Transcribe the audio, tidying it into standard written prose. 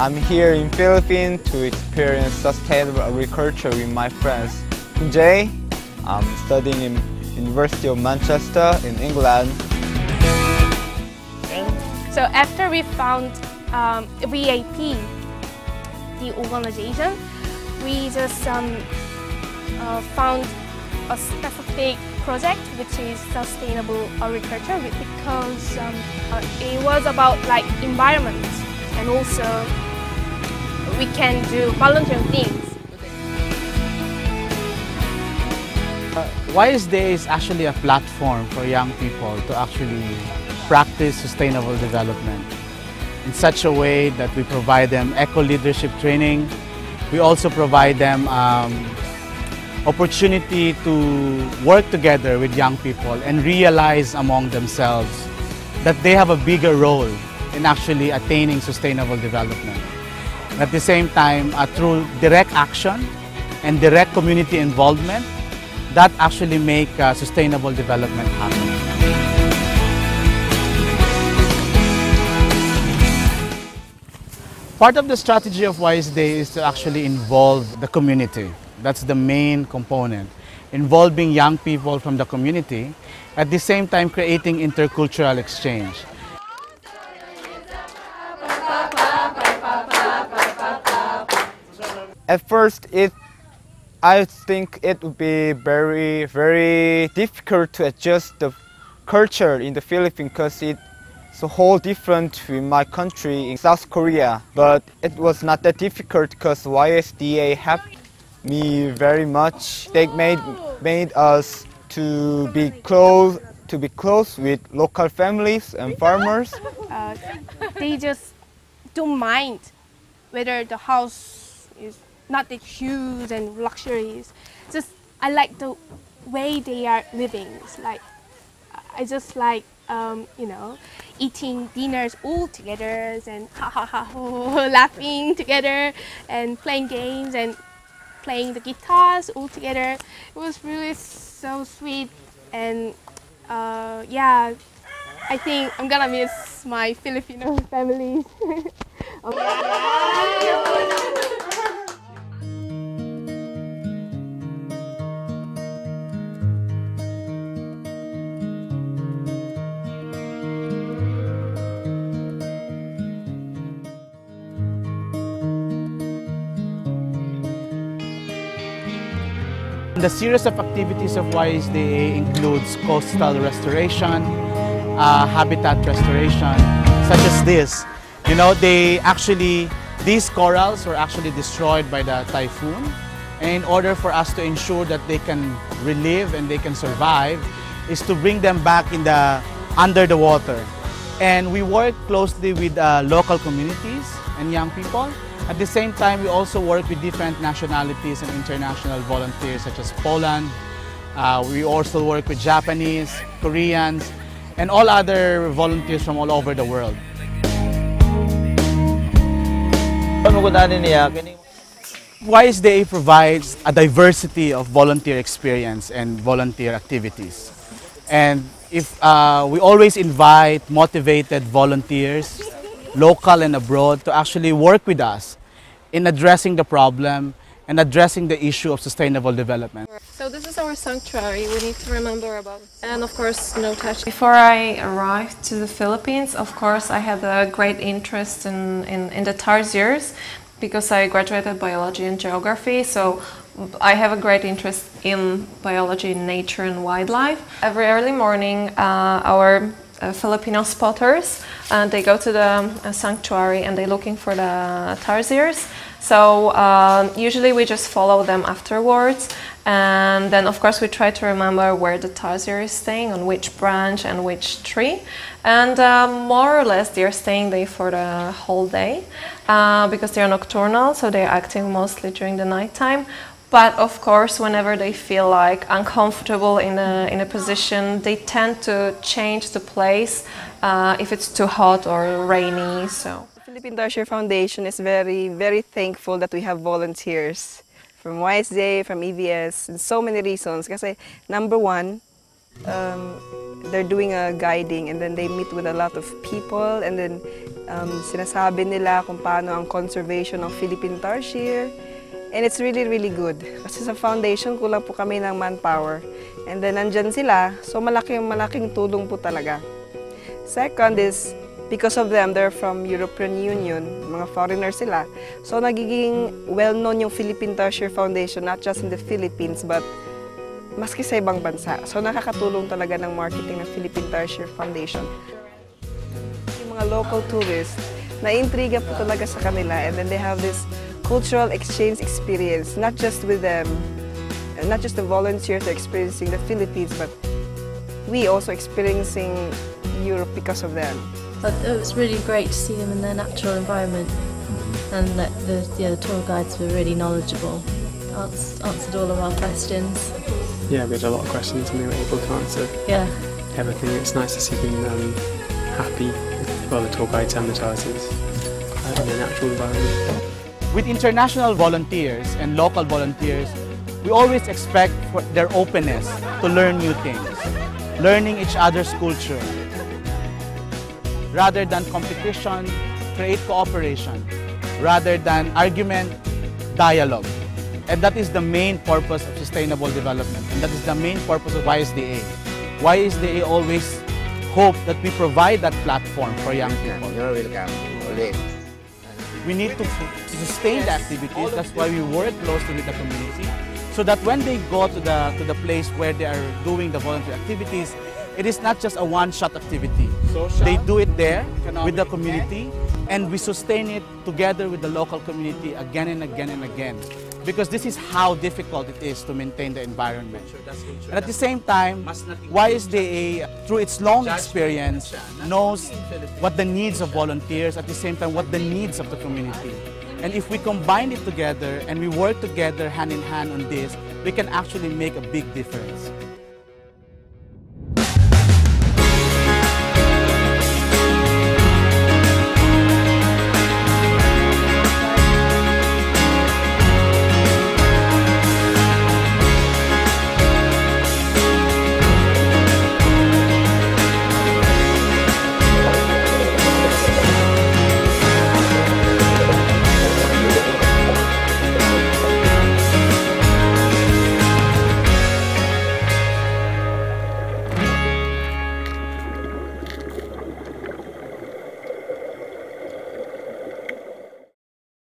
I'm here in Philippines to experience sustainable agriculture with my friends. Jay, I'm studying in University of Manchester in England. So after we found VAP, the organization, we just found a specific project which is sustainable agriculture because it was about like environment, and also we can do volunteer things. YSDA is actually a platform for young people to actually practice sustainable development in such a way that we provide them eco-leadership training. We also provide them opportunity to work together with young people and realize among themselves that they have a bigger role in actually attaining sustainable development. At the same time, through direct action and direct community involvement, that actually make sustainable development happen. Part of the strategy of YSDA is to actually involve the community. That's the main component. Involving young people from the community, at the same time creating intercultural exchange. At first, I think it would be very difficult to adjust the culture in the Philippines because it's a whole different in my country in South Korea. But it was not that difficult because YSDA helped me very much. They made us to be close with local families and farmers. They just don't mind whether the house is not that huge and luxurious. Just I like the way they are living. It's like I just like you know, eating dinners all together and laughing together and playing games and playing the guitars all together. It was really so sweet, and yeah, I think I'm gonna miss my Filipino family. The series of activities of YSDA includes coastal restoration, habitat restoration, such as this. You know, these corals were actually destroyed by the typhoon. And in order for us to ensure that they can relive and they can survive, is to bring them back under the water. And we work closely with local communities and young people. At the same time, we also work with different nationalities and international volunteers such as Poland. We also work with Japanese, Koreans, and all other volunteers from all over the world. YSDA provides a diversity of volunteer experience and volunteer activities. And we always invite motivated volunteers, local and abroad, to actually work with us in addressing the problem and addressing the issue of sustainable development. So this is our sanctuary. We need to remember about it. And of course, no touch. Before I arrived to the Philippines, of course, I had a great interest in the tarsiers because I graduated biology and geography. So I have a great interest in biology, nature and wildlife. Every early morning, our Filipino spotters, they go to the sanctuary and they're looking for the tarsiers. So usually we just follow them afterwards, and then of course we try to remember where the tarsier is staying, on which branch and which tree. And more or less they're staying there for the whole day because they're nocturnal, so they're acting mostly during the nighttime. But of course, whenever they feel like uncomfortable in a position, they tend to change the place if it's too hot or rainy. So The Philippine Tertiary Foundation is very thankful that we have volunteers from YSDA, from EVS, and so many reasons. Kasi number one, they're doing a guiding and then they meet with a lot of people and then sinasabi nila kung paano ang conservation ng Philippine tarsier. And it's really good. Kasi sa foundation, kulang po kami ng manpower. And then nandyan sila, so malaking tulong po talaga. Second is, because of them, they're from European Union, mga foreigners sila. So nagiging well-known yung Philippine Tertiary Foundation, not just in the Philippines, but maski sa ibang bansa. So nakakatulong talaga ng marketing ng Philippine Tertiary Foundation. Yung mga local tourists, na-intriga po talaga sa kanila, and then they have this cultural exchange experience, not just with them, not just the volunteers are experiencing the Philippines, but we also experiencing Europe because of them. It was really great to see them in their natural environment, and that the tour guides were really knowledgeable, answered all of our questions. Yeah, we had a lot of questions and they were able to answer everything. It's nice to see them happy, well, the tour guides and the tarsiers in a natural environment. With international volunteers and local volunteers, we always expect for their openness to learn new things, learning each other's culture. Rather than competition, create cooperation. Rather than argument, dialogue. And that is the main purpose of sustainable development. And that is the main purpose of YSDA. YSDA always hope that we provide that platform for young people. You're welcome. Ulit. We need to sustain the activities. That's why we work closely with the community, so that when they go to the place where they are doing the volunteer activities, it is not just a one-shot activity. They do it there with the community, and we sustain it together with the local community again and again and again. Because this is how difficult it is to maintain the environment. And at the same time, YSDA, through its long experience, knows what the needs of volunteers, at the same time what the needs of the community. And if we combine it together and we work together hand in hand on this, we can actually make a big difference.